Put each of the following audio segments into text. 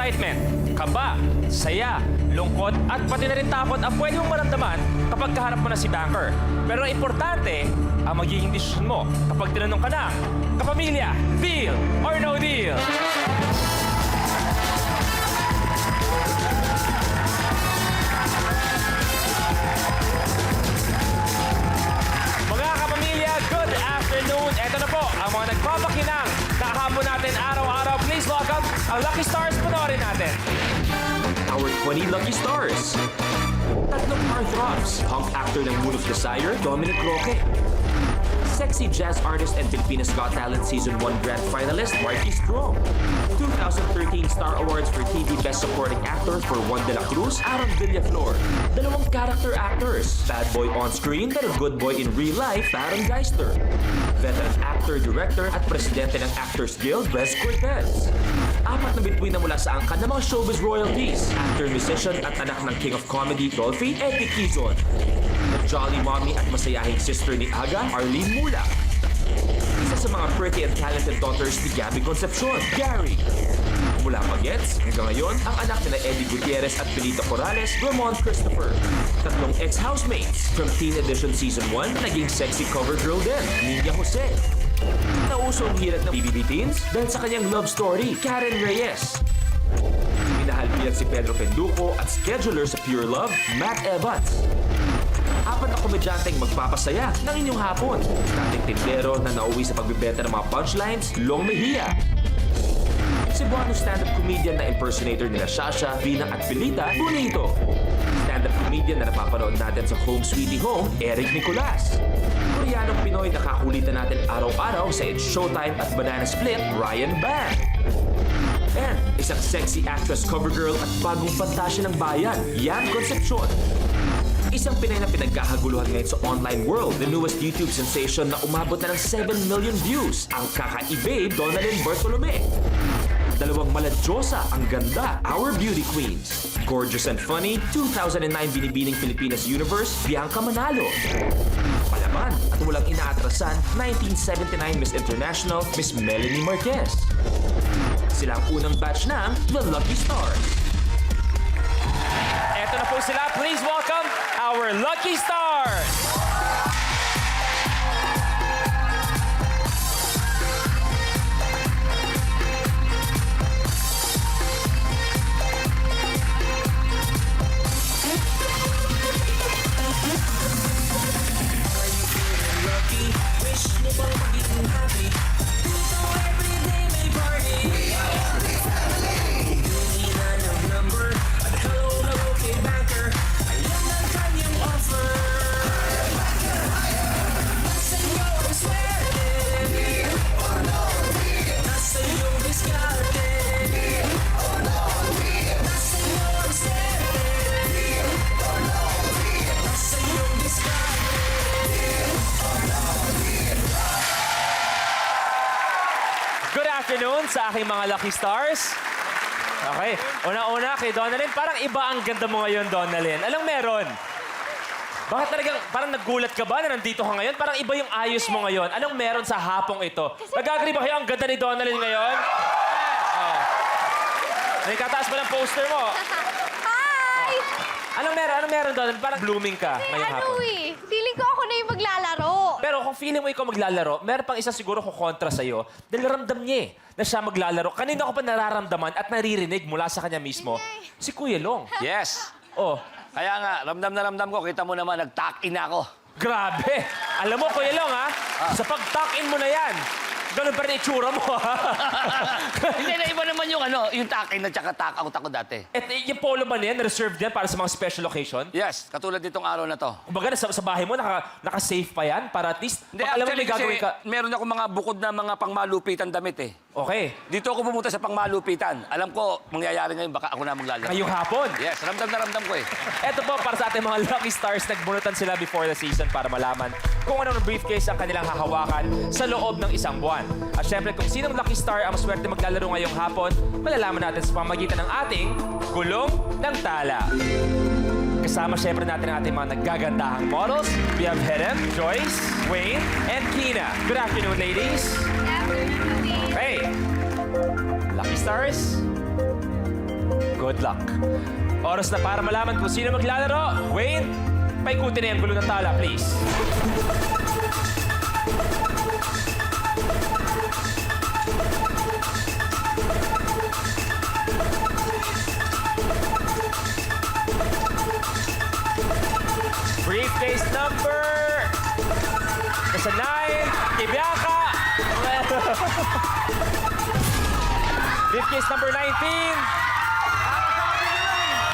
excitement, kaba, saya, lungkot, at pati na rin takot ang pwede mong maramdaman kapag kaharap mo na si banker. Pero ang importante, ang magiging desisyon mo kapag tinanong ka na, kapamilya, deal or no deal? Mga kapamilya, good afternoon. Ito na po ang mga nagpapakinang kahapon natin araw-araw. Please welcome ang Lucky Stars. Panoorin natin. Our 20 lucky stars. Tatlong heartthrobs. Punk actor ng Moon of Desire, Dominic Roque. Sexy jazz artist and Pilipinas Got Talent Season 1 Grand Finalist, Marky Strong. 2013 Star Awards for TV Best Supporting Actor for Juan de la Cruz, Aaron Villaflor. Dalawang character actors. Bad boy on screen, pero good boy in real life, Baron Geister. Veteran actor, director, at presidente ng Actors Guild, Wes Cortez. Apat na bituin na mula sa angkan ng mga showbiz royalties. Actor, musician, at anak ng King of Comedy, Dolphy, Eddie Quizon. The jolly mommy at masayahing sister ni Aga, Arlene Mula. Isa sa mga pretty and talented daughters ni Gabby Concepcion, Gary. Mula Bagets, hanggang ngayon, ang anak nila Eddie Gutierrez at Benito Corrales, Ramon Christopher. Tatlong ex-housemates. From Teen Edition Season 1, naging sexy cover girl din, Niña Jose. Nauso ang hirat ng BBB Teens dahil sa kanyang love story, Karen Reyes. Minahal bilang si Pedro Penduco at scheduler sa Pure Love, Matt Evans. Apat na komedyanteng magpapasaya ng inyong hapon. Dating tindero na nauwi sa pagbibenta ng mga punchlines, Long Mejia. Cebuano stand-up comedian na impersonator nila Shasha, Vina at Pilita, Bonito. Stand-up comedian na napapanood natin sa Home Sweetie Home, Eric Nicolas. Koreanong Pinoy na kakulitan natin araw-araw sa It's Showtime at Banana Split, Ryan Bang. And isang sexy actress cover girl at bagong pantasya ng bayan, Yam Concepcion. Isang Pinay na pinagkakaguluhan ngayon sa online world, the newest YouTube sensation na umabot na ng 7 million views, ang kaka-babe Donalyn Bartolome. Dalawang maladyosa ang ganda, our beauty queens. Gorgeous and funny, 2009 binibining Pilipinas Universe, Bianca Manalo. Palaman at walang inaatrasan, 1979 Miss International, Miss Melanie Marquez. Sila ang unang batch ng The Lucky Stars. Eto na po sila. Please welcome our Lucky Stars! Good afternoon sa aking mga Lucky Stars. Okay, una-una kay Donalyn. Parang iba ang ganda mo ngayon, Donalyn. Anong meron? Bakit talagang parang nagulat ka ba na nandito ka ngayon? Parang iba yung ayos mo ngayon. Anong meron sa hapong ito? Nag-agree ba kayo ang ganda ni Donalyn ngayon? Oh. Nakikataas ba ng poster mo? Hi! Anong meron, Donalyn? Parang blooming ka ngayong hapon. Feeling ko ako na yung maglalaro. Pero kung feeling mo ikaw maglalaro, meron pang isa siguro kontra sa'yo dahil ramdam niya na siya maglalaro. Kanina ko pa nararamdaman at naririnig mula sa kanya mismo, si Kuya Long. Yes. Oh, Kaya nga, ramdam na ramdam ko. Kita mo naman, nag-tuck-in ako. grabe. Alam mo, Kuya Long, ha? Sa pag-tuck-in mo na yan, ganun pa rin itsura mo, ha? Hindi na iba naman yung yung tuck-in at saka tuck-out ako dati. At yung polo ba niyan, reserved yan para sa mga special occasion? Yes, katulad nitong araw na to. Kumbaga, sa bahay mo, naka-safe pa yan para at least, Hindi, pag alam mo actually, may gagawin ka. meron ako mga bukod na mga pangmalupitan damit eh. Okay. Dito ako pumunta sa pangmalupitan. Alam ko, mangyayari ngayon, baka ako na maglalaro. Ngayong hapon. Yes, ramdam na ramdam ko eh. Eto po, para sa ating mga Lucky Stars, nagbunutan sila before the season para malaman kung anong briefcase ang kanilang hahawakan sa loob ng isang buwan. At syempre, kung sinong Lucky Star ang swerte maglalaro ngayong hapon, malalaman natin sa pamagitan ng ating Gulong ng Tala. Kasama syempre natin ang ating mga naggagandahang models. We have Helen, Joyce, Wayne, and Kina. Good afternoon, ladies. Hey, Lucky Stars, Good luck. Oras na para malaman kung sino maglalaro. Wayne, paikutin na yung gulo ng tala, please. Briefcase number... Nasa 9, kay Bianca. Briefcase number 19.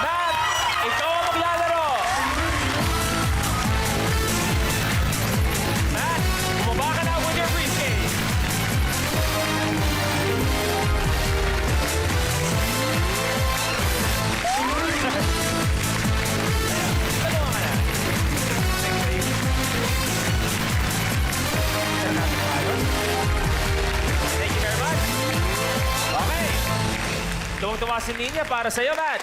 Matt, ikaw ang maglalaro. Matt, bumaba ka na with your briefcase. Tulungan ka na. Thank you very much. Okay. Tuwang-tuwa si Ninya para sa'yo, Matt.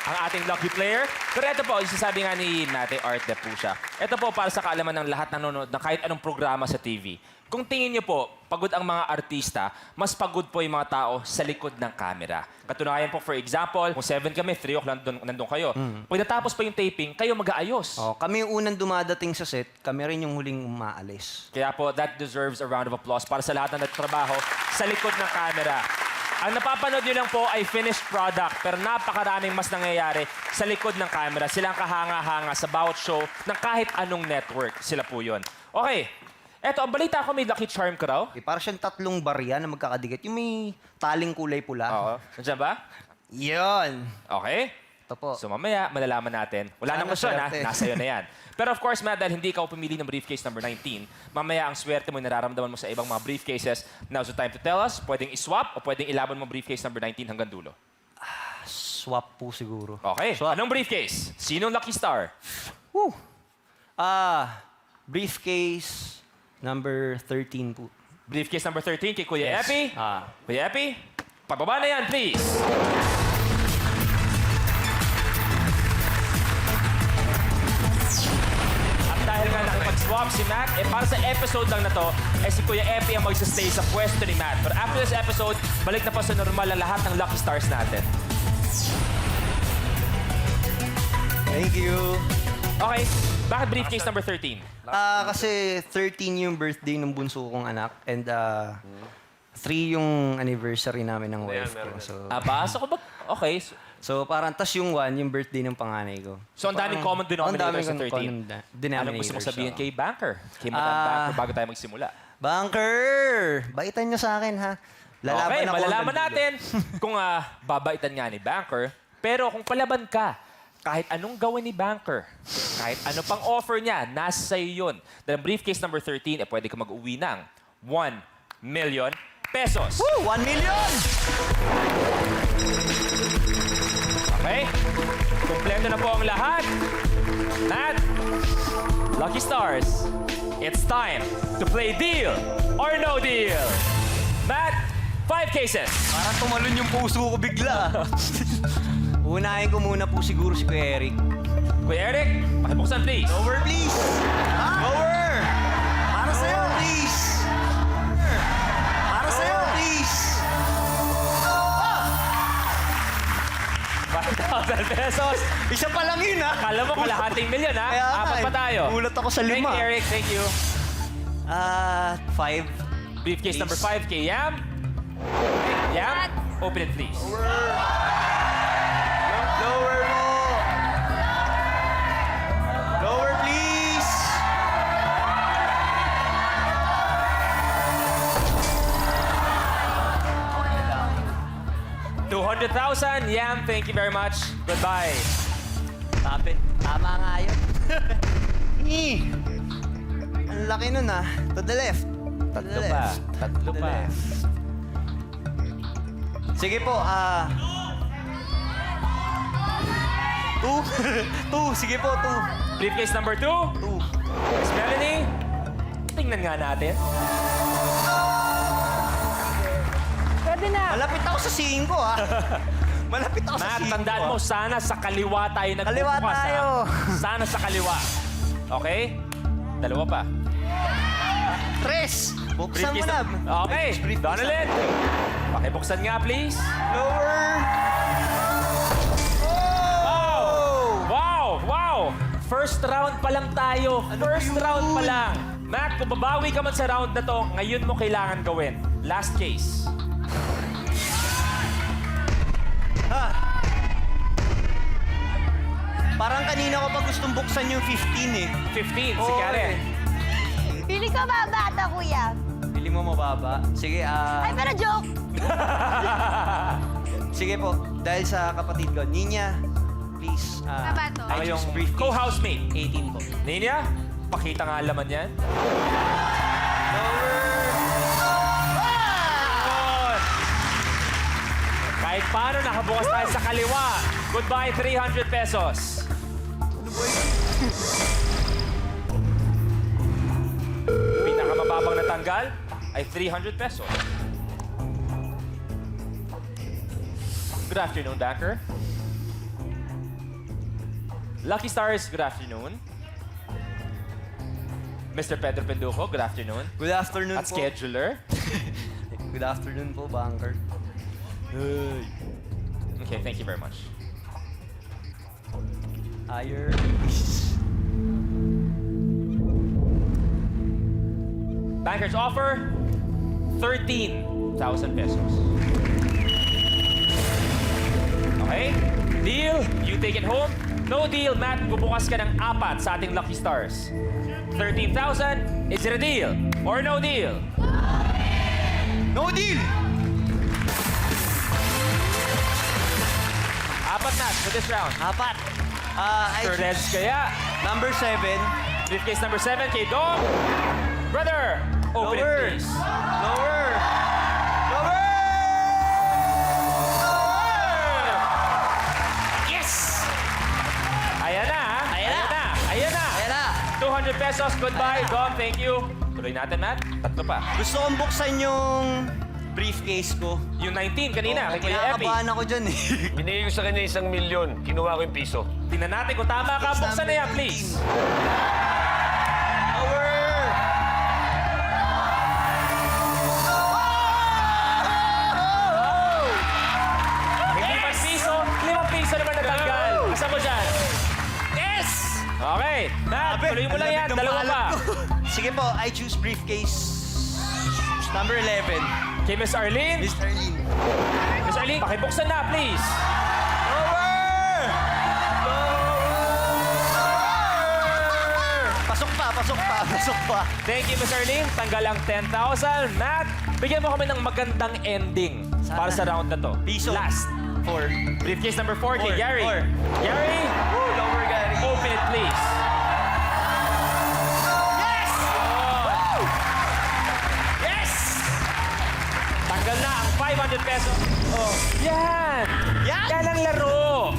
Ang ating lucky player. Pero ito po, yung sasabi nga ni Mate Art de po siya. Ito po para sa kaalaman ng lahat ng nanonood ng kahit anong programa sa TV. Kung tingin niyo po, pagod ang mga artista, mas pagod po yung mga tao sa likod ng camera. Katunayan po, for example, kung 7 kami, 3 o'clock nandun kayo. Pag natapos pa yung taping, kayo mag-aayos. Oh, kami yung unang dumadating sa set, kami rin yung huling umaalis. Kaya po, that deserves a round of applause para sa lahat ng nagtrabaho sa likod ng camera. Ang napapanood nyo lang po ay finished product, pero napakaraming mas nangyayari sa likod ng camera. Sila ang kahanga-hanga sa bawat show ng kahit anong network. Sila po yun. Okay. Eto, ang balita ko may lucky charm ka raw. Eh, para siyang 3 barya na magkakadikit. Yung may taling kulay pula. Oo. Nandiyan ba? Yun. Okay. Ito po. So mamaya, malalaman natin. Wala Sana nang question, ha? maswerte. Nasa iyo na yan. Pero of course, Matt, dahil hindi ikaw pumili ng briefcase number 19, mamaya ang swerte mo, nararamdaman mo sa ibang mga briefcases. Now's the time to tell us. Pwedeng iswap o pwedeng ilaban mo briefcase number 19 hanggang dulo. Swap po siguro. Okay. Swap. Anong briefcase? Sinong lucky star? Woo. Briefcase number 13 po. Briefcase number 13 kay Kuya Yes. Epi. Kuya Epi, pababa na yan, please. At dahil nga nakipag-swap si Matt, para sa episode lang na to, si Kuya Epi ang magsistay sa pwesto ni Matt. But after this episode, balik na pa sa normal ang lahat ng lucky stars natin. Thank you. Okay, bakit briefcase number 13? Kasi 13 yung birthday ng bunso kong anak. And 3 yung anniversary namin ng wife ko. So, So kung okay. so parang tas yung 1, yung birthday ng panganay ko. So ang daming common denominator sa 13. Denominator. Anong gusto mong sabihin kay Banker? Kay Madam Banker bago tayo magsimula? Banker! Baitan nyo sa akin, ha? Lalaban Okay, ako malalaman hanggang dulo. natin kung babaitan nga ni Banker. Pero kung palaban ka, kahit anong gawin ni Banker, kahit ano pang offer niya, nasa sa'yo yun. Dahil ang briefcase number 13, pwede ka mag-uwi ng 1 million pesos. Woo! 1 million! Okay? Kompleto na po ang lahat. Matt, Lucky Stars, it's time to play Deal or No Deal. Matt, 5 cases. Parang tumalon yung puso ko bigla. Unahin ko muna po siguro si Kuya Eric. Kuya Eric, pakibuksan please. Lower, please! Lower! Para sa'yo! Please! Para sa'yo! Please! 5,000 pesos. Isa pa lang yun, ha? Kala mo kalahating milyon, ha? Kaya nga, Apat pa tayo. Gulat ako sa Thank you, 5. Eric. Thank you. 5. Briefcase number 5 kay Yam. Yam, open it please. Lower mo! Lower, please! $200,000. Yam, thank you very much. Goodbye. Tapit. Tama nga yun. Ang laki nun, ha? To the left. To the Tatlo pa. left. Tatlo To the pa. left. Sige po, 2. 2, sige po, 2. Briefcase number 2. 2. Miss Melanie, tingnan nga natin. Pwede na. Malapit ako sa 5, ha? Malapit ako sa 5. Matt, tandaan mo, sana sa kaliwa tayo nagbubukas. Kaliwa tayo. Ha? Sana sa kaliwa. Okay? Dalawa pa. 3. Buksan mo na. Okay, Briefcase Donalyn. Pakibuksan nga, please. Lower. First round pa lang tayo. First round pa lang. Mac, kung babawi ka man sa round na to, ngayon mo kailangan gawin. Last case. Parang kanina ko pa gustong buksan yung 15 eh. 15, si Oo, Karen. Pili ko babata, kuya. Pili mo mababa. Sige, Ay, pero joke. sige po. Dahil sa kapatid ko, Ninya, please. Babato. I Ang choose iyong briefcase. co-housemate. 18 po. Ninya, pakita nga ang laman yan. Yun. Kahit paano, nakabukas tayo sa kaliwa. Goodbye, 300 pesos. Pinakamababang natanggal ay 300 pesos. Good afternoon, Banker. Lucky Stars, good afternoon. Mr. Pedro Pendujo, good afternoon. Good afternoon At po. scheduler. Good afternoon po, banker. Okay, thank you very much. Higher. Banker's offer, 13,000 pesos. Okay? Deal, you take it home. No deal, Matt, bubukas ka ng 4 sa ating Lucky Stars. 13,000, is it a deal or no deal? No deal! 4 Matt for this round. 4. I Sir Reds choose kaya. number 7. Briefcase number 7, kay Dom. Brother, open it Lower. please. Lower. Lower! Yes! Ayan na, ha? Ayan na. Ayan na. Ayan na. 200 pesos, goodbye. Dom, thank you. Tuloy natin, Matt. 3 pa. Gusto kong buksan yung briefcase ko. Yung 19 kanina, kay Kuya Epi. Kinakabahan ako dyan eh. Binigay ko sa kanya 1,000,000. Kinuha ko yung piso. Tingnan natin kung tama ka. Buksan na yan, please. Lower! Hindi pa piso, 5 piso naman natanggal. Asa mo dyan? Yes! Okay, Matt, tuloy mo lang yan. Dalawa pa. Sige po, I choose briefcase number 11. Kay Miss Arlene. Mr. Lin. Miss Arlene, pakibuksan na, please. Lower! Pasok pa, pasok pa, pasok pa. Thank you, Miss Arlene. Tanggal ang 10,000. Matt, bigyan mo kami ng magandang ending para sa round na to. Piso. Last. 4. Briefcase number 4 kay Four. Gary. Four. Gary, Lower, Gary. open it, please. Yes! Oh. Yes! Tanggal na ang 500 pesos. Oh. Yan! Yan! Yan ang laro.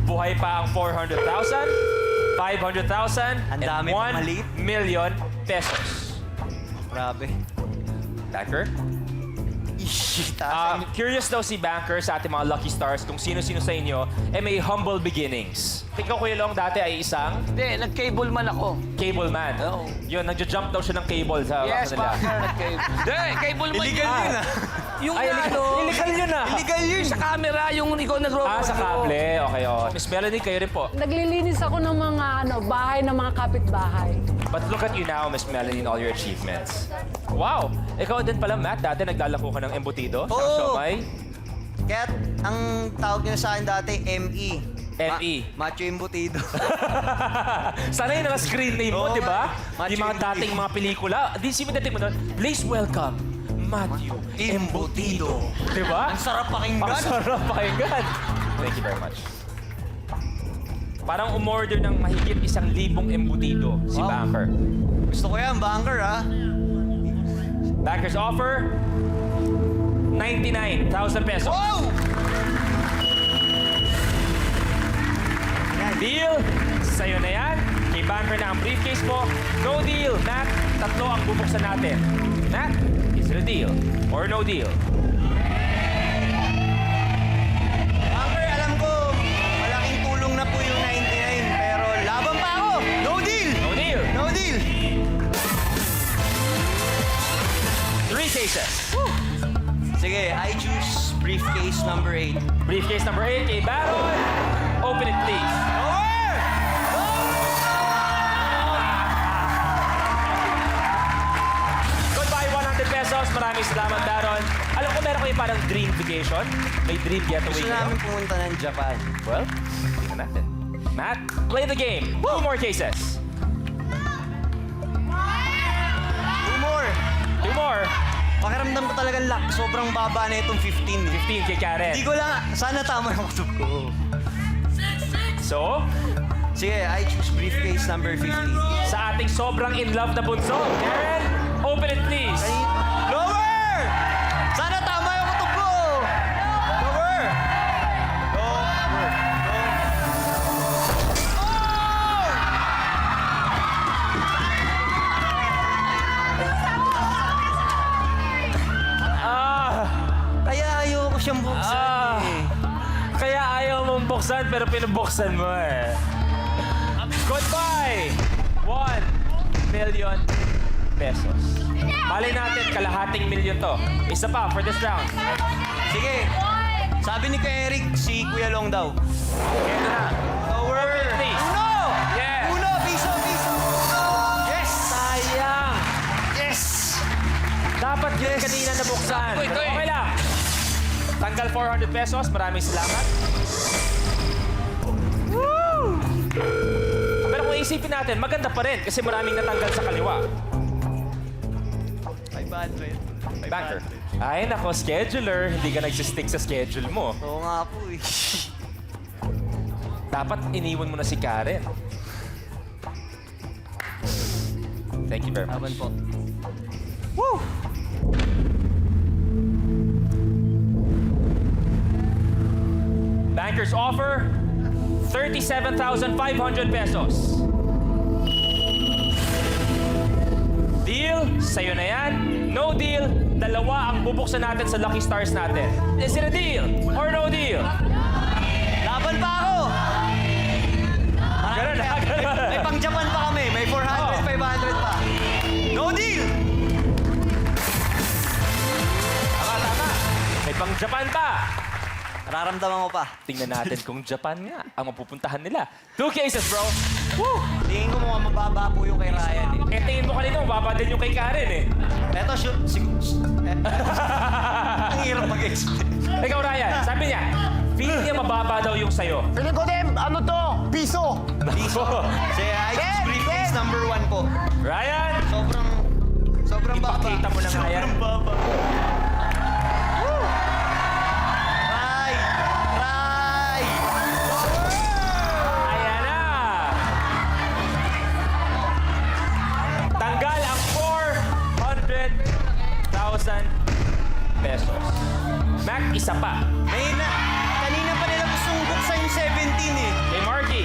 Buhay pa ang 400,000, 500,000, Ang dami and pang 1 maliit. million pesos. Grabe. Banker? Ish, taas. Curious daw si Banker sa ating mga Lucky Stars kung sino-sino sa inyo may humble beginnings. Ikaw, Kuya Long, dati ay isang Hindi, nag-cable man ako. cable man. Oo. Yun, nagja-jump daw siya ng cable sa Yes, kanila. partner, nag-cable. Hindi, cable man Illegal yun. yun ah. Yung Ay, ano, illegal yun ah. Illegal yun. sa camera, yung ikaw nag-robot. Sa kable. Okay, oh. Miss Melanie, kayo rin po. Naglilinis ako ng mga bahay ng mga kapitbahay. But look at you now, Miss Melanie, and all your achievements. Wow! Ikaw din pala, Matt. Dati naglalako ka ng embutido. Sa Oo. siomay. Kaya ang tawag niya sa akin dati, ME. ME. Macho Embutido. Sana yun ang screen name mo, Oo di ba? nga. Yung mga Matthew dating mga pelikula. Di si dating mo nun, please welcome Matthew Embutido. Di ba? Ang sarap Ang pakinggan. sarap pakinggan. Thank you very much. Parang umorder ng mahigit 1,000 embutido si Wow. Banker. Gusto ko yan, banker ah. Banker's offer, 99,000 pesos. Wow! Deal? Sa'yo na yan. Kay Banker na ang briefcase mo. No deal. Matt, 3 ang bubuksan natin. Matt, is it a deal or no deal? Banker, alam ko, malaking tulong na po yung 99. Pero laban pa ako. No deal! No deal. No deal! 3 cases. Sige, I choose briefcase number 8. Briefcase number 8 kay Baron. Open it, please. Lower! pesos. Maraming salamat, Baron. Alam ko meron kayo parang dream vacation. May dream getaway Gusto kayo. namin pumunta ng Japan. Well, tingnan natin. Matt, play the game. 2 more cases. 2 more. 2 more. Pakiramdam ko talagang sobrang baba na itong 15. 15 kay Karen. Hindi ko lang, sana tama yung kutob ko. So, Sige, I choose briefcase number 50. sa ating sobrang in love na bunso, Karen, open it please. Lower! Sana tama yung kutob ko! Lower! Lower! Oh! Ah, Kaya ayoko siyang buksan eh. kaya ayaw mong buksan pero pinubuksan mo eh. Goodbye! 1 million pesos. Malay natin, kalahating milyon to. Isa pa for this round. Sige. Sabi ni Kuya Eric, si Kuya Long daw. Ito na. Lower! Please. Uno! Yes! Uno! Piso! Piso! Yes! Sayang! Yes! Dapat yun Yes. kanina nabuksan. Ito eh. Okay lang. Tanggal 400 pesos. Maraming salamat. Woo! Pero kung isipin natin, maganda pa rin kasi maraming natanggal sa kaliwa. 500. Banker. Ay, nako, scheduler. Hindi ka nagsistick sa schedule mo. Oo nga po eh. Dapat iniwan mo na si Karen. Thank you very much. Laban po. Bankers offer 37,500 pesos. Deal? Sa'yo na yan. No deal? Dalawa ang bubuksan natin sa Lucky Stars natin. Is it a deal or no deal? Laban pa ako! Ganun na, ganun. May pang Japan pa kami. May 400, Oh. 500 pa. No deal! Tama, tama. May pang Japan pa. Nararamdaman ko pa. Tingnan natin kung Japan nga ang mapupuntahan nila. 2 cases, bro. Tingin ko mukhang mababa po yung kay Ryan eh. Eh, tingin mo kanina, mababa din yung kay Karen eh. Eto, shoot. Ang hirap mag-explain. Ikaw, Ryan, sabi niya, feeling niya mababa daw yung sayo. Feeling ko din, ano to? Piso! Piso. Sige, I choose briefcase number 1 po. Ryan, Sobrang baba. ipakita mo na nga yan. Sobrang baba. Ray! Ray! Ayan na. Tanggal ang 400,000 pesos. Mac, isa pa. Kanina pa nila gustong buksan yung 17 eh. Kay Marky.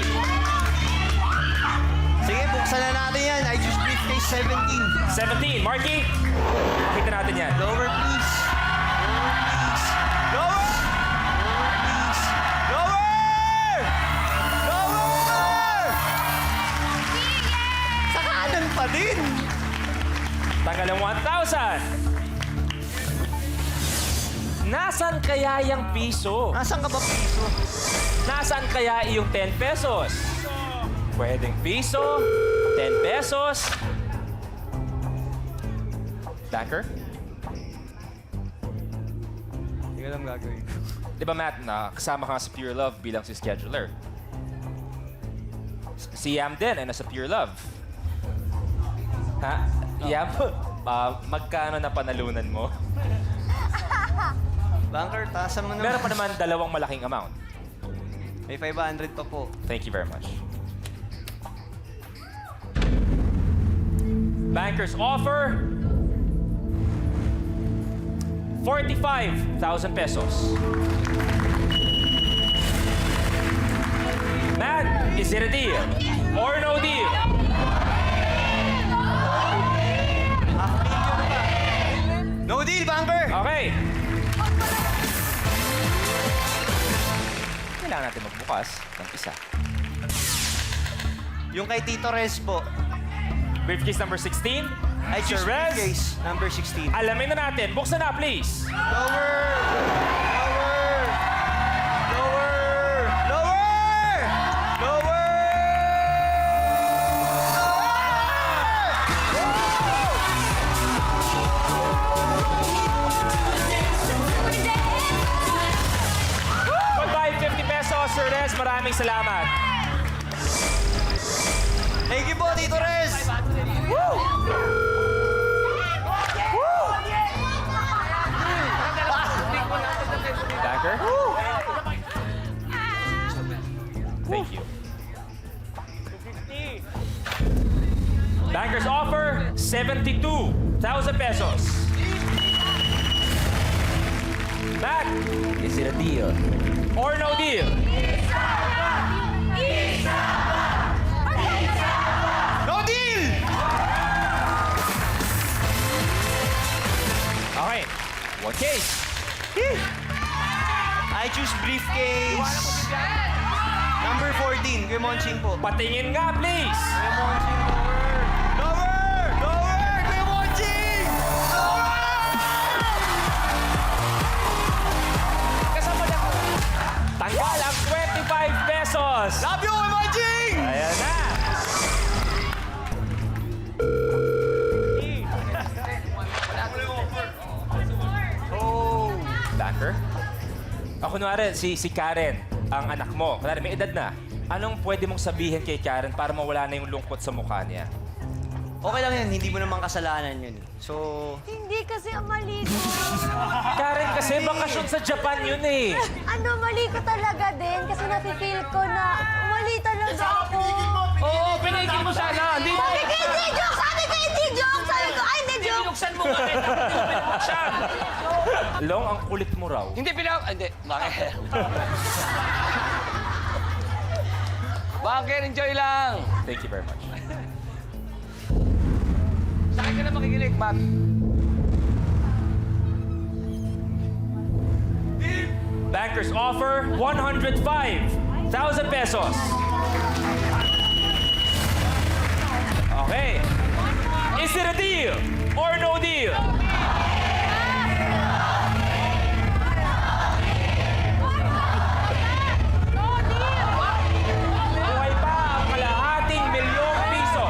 Sige, buksan na natin yan. I choose briefcase 17. 17. Marky, makita natin yan. Lower, please. Lower, please. Lower! Lower, please. Lower! Lower! Sa kanan pa din. Tanggal ang 1,000. Nasaan kaya yung piso? Nasaan ka ba piso? Nasaan kaya yung 10 pesos? Pwedeng piso, 10 pesos. Banker? Hindi ko alam gagawin. Di ba, Matt, na kasama ka sa Pure Love bilang si scheduler? Si Yam din ay nasa Pure Love. Ha? Yam, magkano na panalunan mo? Banker, taasan mo naman. Meron pa naman dalawang malaking amount. May 500 pa po. Thank you very much. Bankers offer 45,000 pesos. Matt, is it a deal or no deal? No deal, Banker! Okay. Kailangan natin magbukas ng isa. Yung kay Tito Rez po. Briefcase number 16. I choose Rez. briefcase number 16. Alamin na natin. Buksan na, please. Lower! Lower! Lower! Lower! Lower! Maraming salamat. Thank you po, Tito Rez! Banker? Thank you. Bankers offer 72,000 pesos. Mac, is it a deal or no deal? No deal! Okay, one case. I choose briefcase. Number 14, Guimonching po. Patingin nga, please. Guimonching lower! Lower! Lower! Guimonching! Kasama na ko. Tanggal ang 25 pesos. Love you, Guimonching! Ayan na. Banker? Ako kunwari, si Karen, ang anak mo. Kunwari, may edad na. Anong pwede mong sabihin kay Karen para mawala na yung lungkot sa mukha niya? Okay lang yun, hindi mo naman kasalanan yun. So, Hindi kasi ang mali ko. Karen, kasi bakasyon sa Japan yun eh. Ano, mali ko talaga din kasi nafe-feel ko na mali talaga ako. Oo, pinigil mo sana. Hindi mo. Sabi ko hindi joke! Sabi ko hindi joke! Sabi ko ay hindi joke! Binuksan mo nga. Hindi mo binuksan. Long, ang kulit mo raw. Hindi Hindi. Bakit? Bakit? Enjoy lang. Thank you very much. Sa akin ka na makikinig, Matt. Bankers offer 105,000 pesos. Okay. Is it a deal or no deal? Buhay pa ang kalahating milyong piso.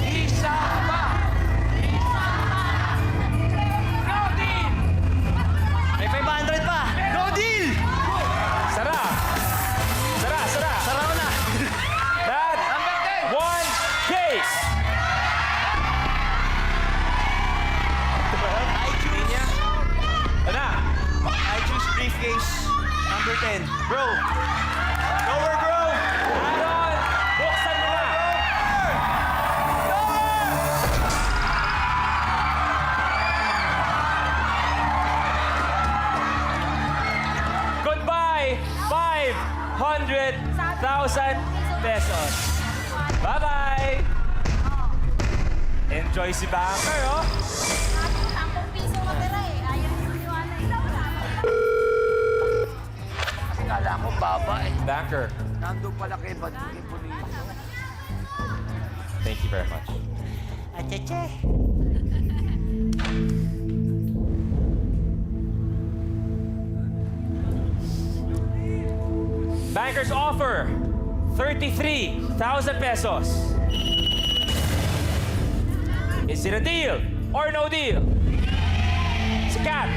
Isa pa. No deal. may 500 pa! No deal! Sara! Sara! Sara! Saraw na! That Number 10. one case! I choose... Ano? I choose briefcase. Number 10. Bro! Lower, bro! Aaron! Buksan mo na! Goodbye! 500,000 pesos. Bye-bye! Enjoy si Banker, oh! 10 piso matira eh. Ayaw mo maniwala. Kala ko baba eh. Banker, Nandun pala kay Bading Police. thank you very much. Acheche. Bankers offer 33,000 pesos. Is it a deal or no deal? Si Kat.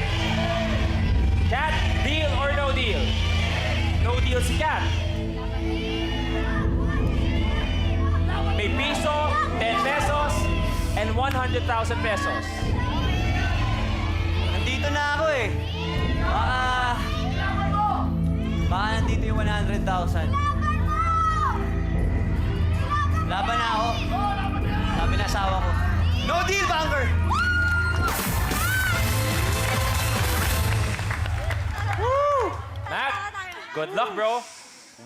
Kat, deal or no deal? No deal si Kat. May piso, 10 pesos, and 100,000 pesos. Nandito na ako eh. Baka nandito yung 100,000. Laban na ako. Sabi na asawa ko. No deal, Banker! Matt, good luck, bro.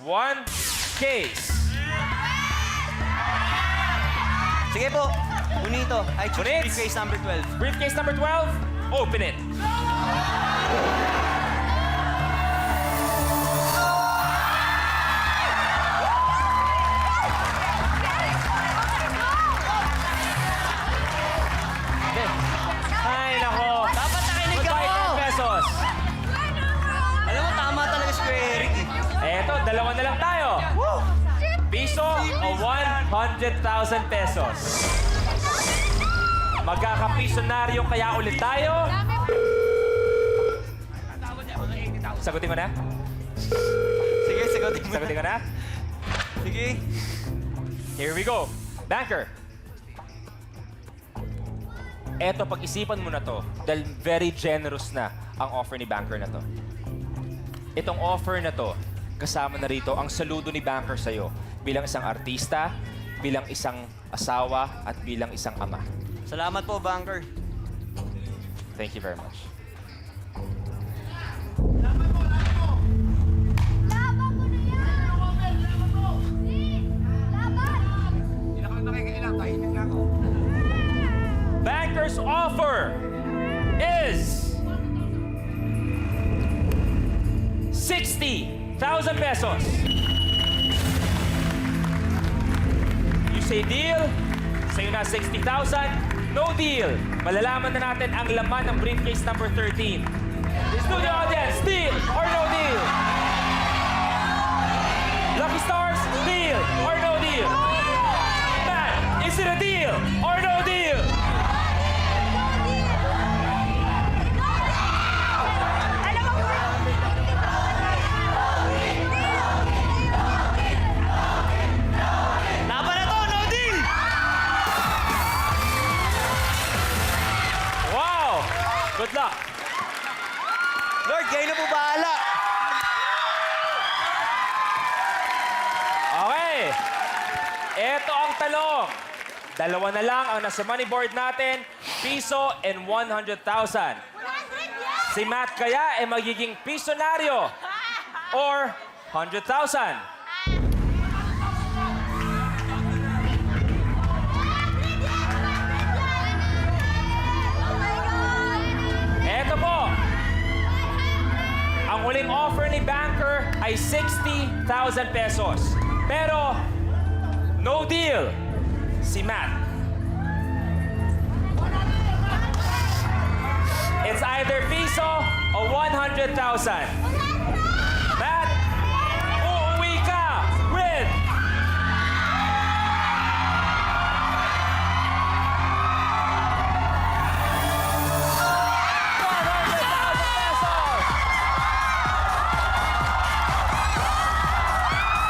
One case. Sige po. Bonito. I choose Bonito. briefcase number 12. Briefcase number 12, open it. Ay, nako. Dapat nakinig Goodbye, ako! 10 pesos. Alam mo, tama talaga si Kuya Eric eh. Eto, dalawa na lang tayo. Piso o 100,000 pesos. Magkakapisonaryo kaya ulit tayo Sagutin ko na? Sige, sagutin mo. Sagutin ko na? Sige. Here we go. Banker. Eto, pag-isipan mo na to dahil very generous na ang offer ni Banker na to. Itong offer na to, kasama na rito ang saludo ni Banker sa'yo bilang isang artista, bilang isang asawa, at bilang isang ama. Salamat po, Banker. Thank you very much. Laban mo na yan! Laban! Banker's offer is 60,000 pesos. You say deal, sa'yo na 60,000. No deal. Malalaman na natin ang laman ng briefcase number 13. The studio audience, deal or no deal? Lucky Stars, deal or no deal? Matt, is it a deal or no deal? Laban na to, no deal! Wow! Good luck. Lord, kayo na po bahala. Okay. Ito ang tanong. Dalawa na lang ang nasa money board natin, piso and 100,000. Si Matt kaya ay magiging pisonaryo or 100,000. Eto po. Ang huling offer ni Banker ay 60,000 pesos. Pero, no deal si Matt. It's either piso o 100,000. Matt, uuwi ka with 100,000 pesos.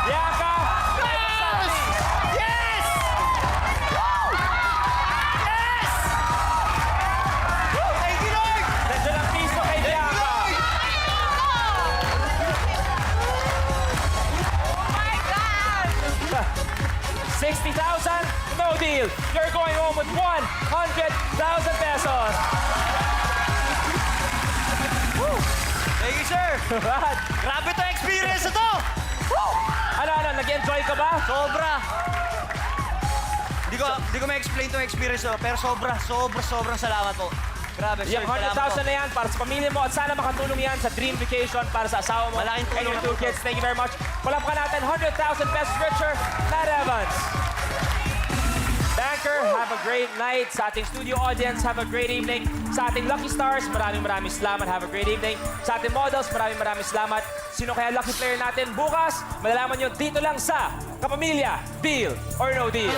Bianca, drive us up, please. Yes! Yes! Thank you, Lord! Nandiyan ang piso kay Bianca. Oh my God! 60,000, no deal. You're going home with 100,000 pesos. Thank you, sir. What? Grabe to experience na to. Ano, nag-enjoy ka ba? Sobra. Hindi ko ma-explain tong experience to, pero sobrang salamat po. Grabe, sir. Yung 100,000 na yan para sa pamilya mo at sana makatulong yan sa dream vacation para sa asawa mo Malaking and tulong your na 2 po. kids. Thank you very much. Palakpakan natin 100,000 pesos richer, Matt Evans. Banker, have a great night. Sa ating studio audience, have a great evening. Sa ating Lucky Stars, maraming salamat. Have a great evening. Sa ating models, maraming salamat. Sino kaya lucky player natin bukas? Malalaman nyo dito lang sa Kapamilya, Deal or No Deal.